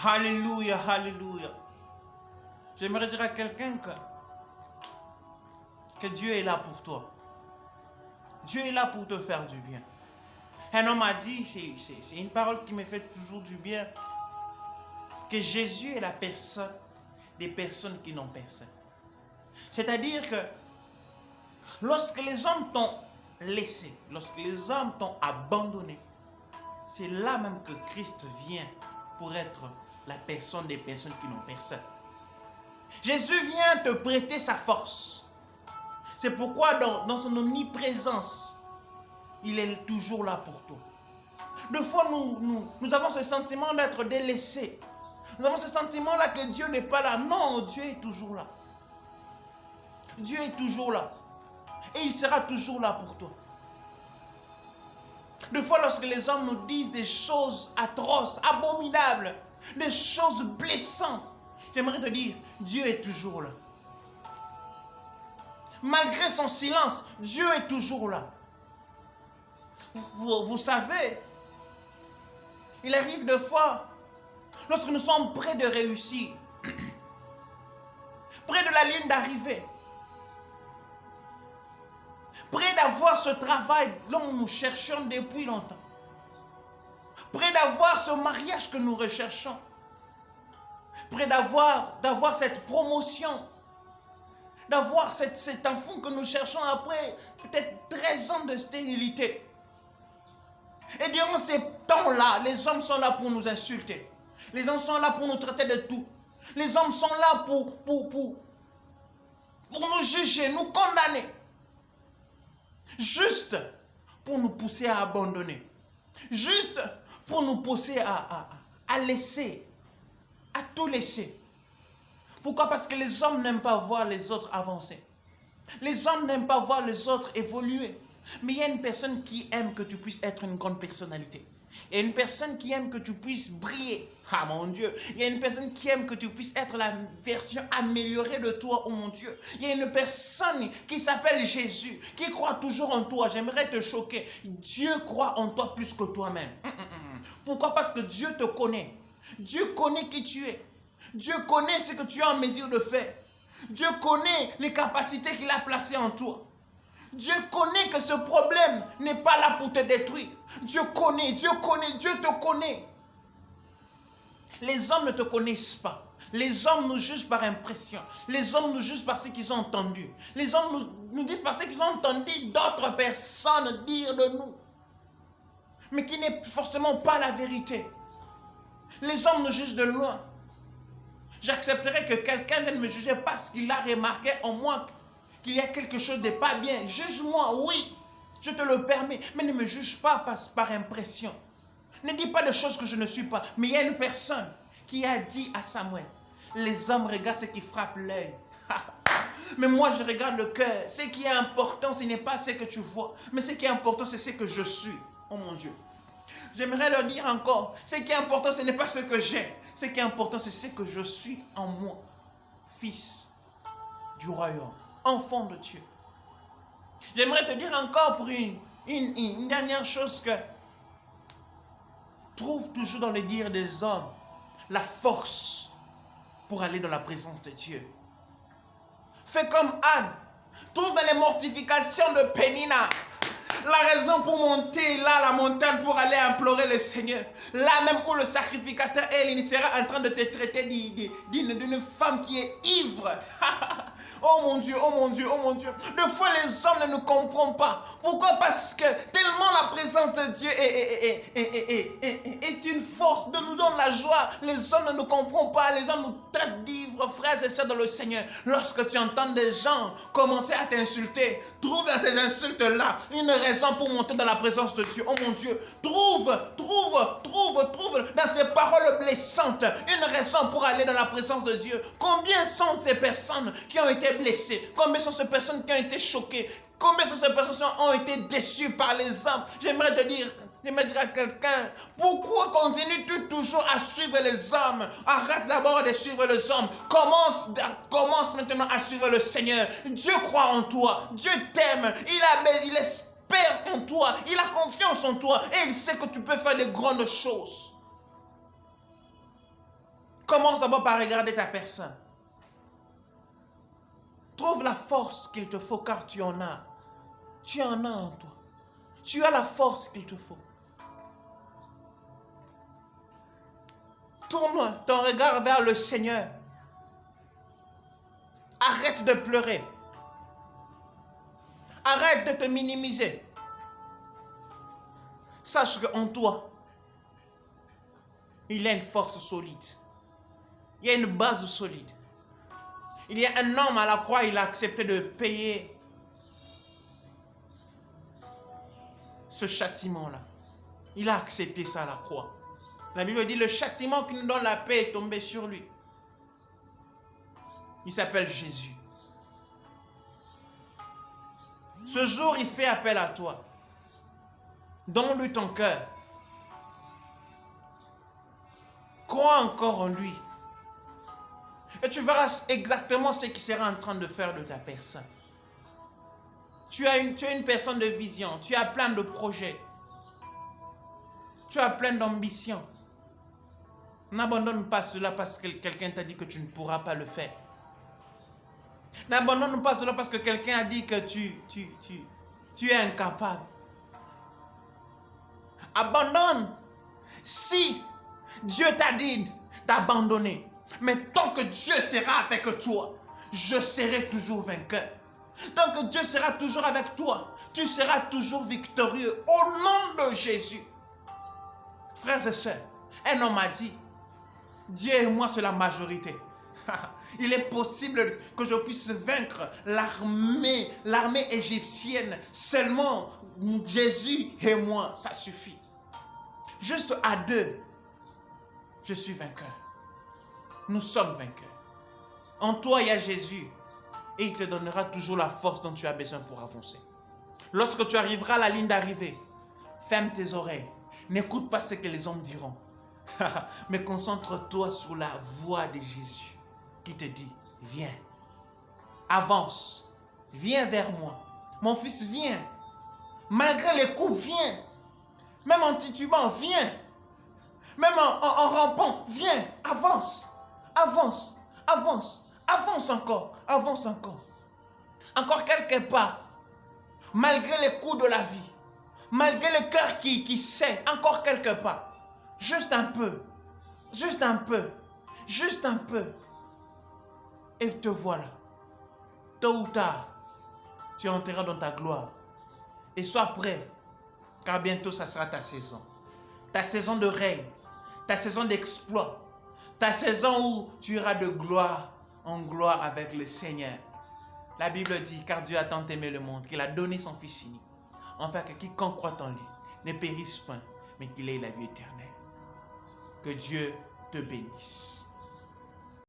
Alléluia, alléluia. J'aimerais dire à quelqu'un que Dieu est là pour toi. Dieu est là pour te faire du bien. Un homme a dit, c'est une parole qui me fait toujours du bien, que Jésus est la personne des personnes qui n'ont personne. C'est-à-dire que lorsque les hommes t'ont laissé, lorsque les hommes t'ont abandonné, c'est là même que Christ vient pour être la personne des personnes qui n'ont personne. Jésus vient te prêter sa force. C'est pourquoi dans son omniprésence, il est toujours là pour toi. Des fois, nous avons ce sentiment d'être délaissés. Nous avons ce sentiment-là que Dieu n'est pas là. Non, Dieu est toujours là. Dieu est toujours là. Et il sera toujours là pour toi. Des fois, lorsque les hommes nous disent des choses atroces, abominables, des choses blessantes, j'aimerais te dire, Dieu est toujours là. Malgré son silence, Dieu est toujours là. Vous savez, il arrive des fois, lorsque nous sommes près de réussir, près de la ligne d'arrivée, près d'avoir ce travail dont nous cherchons depuis longtemps, près d'avoir ce mariage que nous recherchons, près d'avoir cette promotion, d'avoir cet enfant que nous cherchons après peut-être 13 ans de stérilité. Et durant ces temps-là, les hommes sont là pour nous insulter. Les hommes sont là pour nous traiter de tout. Les hommes sont là pour nous juger, nous condamner. Juste pour nous pousser à abandonner. Juste pour nous pousser à laisser, à tout laisser. Pourquoi? Parce que les hommes n'aiment pas voir les autres avancer. Les hommes n'aiment pas voir les autres évoluer. Mais il y a une personne qui aime que tu puisses être une grande personnalité. Il y a une personne qui aime que tu puisses briller. Ah mon Dieu. Il y a une personne qui aime que tu puisses être la version améliorée de toi, oh mon Dieu. Il y a une personne qui s'appelle Jésus, qui croit toujours en toi. J'aimerais te choquer. Dieu croit en toi plus que toi-même. Pourquoi? Parce que Dieu te connaît. Dieu connaît qui tu es. Dieu connaît ce que tu es en mesure de faire. Dieu connaît les capacités qu'il a placées en toi. Dieu connaît que ce problème n'est pas là pour te détruire. Dieu connaît, Dieu te connaît. Les hommes ne te connaissent pas. Les hommes nous jugent par impression. Les hommes nous jugent par ce qu'ils ont entendu. Les hommes nous disent par ce qu'ils ont entendu d'autres personnes dire de nous. Mais qui n'est forcément pas la vérité. Les hommes nous jugent de loin. J'accepterai que quelqu'un vienne me juger parce qu'il a remarqué en moi qu'il y a quelque chose de pas bien. Juge-moi, oui, je te le permets, mais ne me juge pas par impression. Ne dis pas de choses que je ne suis pas. Mais il y a une personne qui a dit à Samuel, les hommes regardent ce qui frappe l'œil. Mais moi, je regarde le cœur. Ce qui est important, ce n'est pas ce que tu vois, mais ce qui est important, c'est ce que je suis. Oh mon Dieu. J'aimerais leur dire encore, ce qui est important, ce n'est pas ce que j'ai. Ce qui est important, c'est ce que je suis en moi. Fils du royaume, enfant de Dieu. J'aimerais te dire encore pour une dernière chose que trouve toujours dans les dires des hommes la force pour aller dans la présence de Dieu. Fais comme Anne. Trouve dans les mortifications de Pénina la raison pour monter là la montagne pour aller implorer le Seigneur. Là même où le sacrificateur il sera en train de te traiter d'une femme qui est ivre. Oh mon Dieu, oh mon Dieu, oh mon Dieu. Des fois les hommes ne nous comprennent pas. Pourquoi? Parce que tellement la présence de Dieu est une force de nous donner la joie. Les hommes ne nous comprennent pas. Les hommes nous traitent d'ivres, frères et sœurs dans le Seigneur. Lorsque tu entends des gens commencer à t'insulter, trouve dans ces insultes-là une raison pour monter dans la présence de Dieu. Oh mon Dieu, trouve dans ces paroles blessantes une raison pour aller dans la présence de Dieu. Combien sont ces personnes qui ont été blessées? Combien sont ces personnes qui ont été choquées? Combien sont ces personnes qui ont été déçues par les hommes? J'aimerais dire à quelqu'un, pourquoi continues-tu toujours à suivre les hommes? Arrête d'abord de suivre les hommes. Commence maintenant à suivre le Seigneur. Dieu croit en toi. Dieu t'aime. Il espère en toi. Il a confiance en toi. Et il sait que tu peux faire de grandes choses. Commence d'abord par regarder ta personne. Trouve la force qu'il te faut car tu en as. Tu en as en toi. Tu as la force qu'il te faut. Tourne ton regard vers le Seigneur. Arrête de pleurer. Arrête de te minimiser. Sache qu'en toi, il y a une force solide. Il y a une base solide. Il y a un homme à la croix, il a accepté de payer ce châtiment-là. Il a accepté ça à la croix. La Bible dit, le châtiment qui nous donne la paix est tombé sur lui. Il s'appelle Jésus. Ce jour, il fait appel à toi. Donne-lui ton cœur. Crois encore en lui. Et tu verras exactement ce qu'il sera en train de faire de ta personne. Tu es une personne de vision. Tu as plein de projets. Tu as plein d'ambitions. N'abandonne pas cela parce que quelqu'un t'a dit que tu ne pourras pas le faire. N'abandonne pas cela parce que quelqu'un a dit que tu es incapable. Abandonne. Si Dieu t'a dit d'abandonner, mais tant que Dieu sera avec toi, je serai toujours vainqueur. Tant que Dieu sera toujours avec toi, tu seras toujours victorieux au nom de Jésus. Frères et sœurs, un homme a dit, Dieu et moi c'est la majorité. Il est possible que je puisse vaincre l'armée égyptienne. Seulement Jésus et moi, ça suffit. Juste à deux, je suis vainqueur. Nous sommes vainqueurs. En toi, il y a Jésus. Et il te donnera toujours la force dont tu as besoin pour avancer. Lorsque tu arriveras à la ligne d'arrivée, ferme tes oreilles. N'écoute pas ce que les hommes diront. Mais concentre-toi sur la voix de Jésus qui te dit, viens, avance, viens vers moi. Mon fils, viens. Malgré les coups, viens. Même en titubant, viens. Même en rampant, viens, avance, avance, avance, avance encore, avance encore. Encore quelque part, malgré les coups de la vie, malgré le cœur qui sait, encore quelque part, juste un peu, juste un peu, juste un peu. Et te voilà. Tôt ou tard, tu entreras dans ta gloire. Et sois prêt, car bientôt ça sera ta saison. Ta saison de règne, ta saison d'exploit, ta saison où tu iras de gloire en gloire avec le Seigneur. La Bible dit, car Dieu a tant aimé le monde, qu'il a donné son Fils unique, afin que quiconque croit en lui ne périsse point, mais qu'il ait la vie éternelle. Que Dieu te bénisse.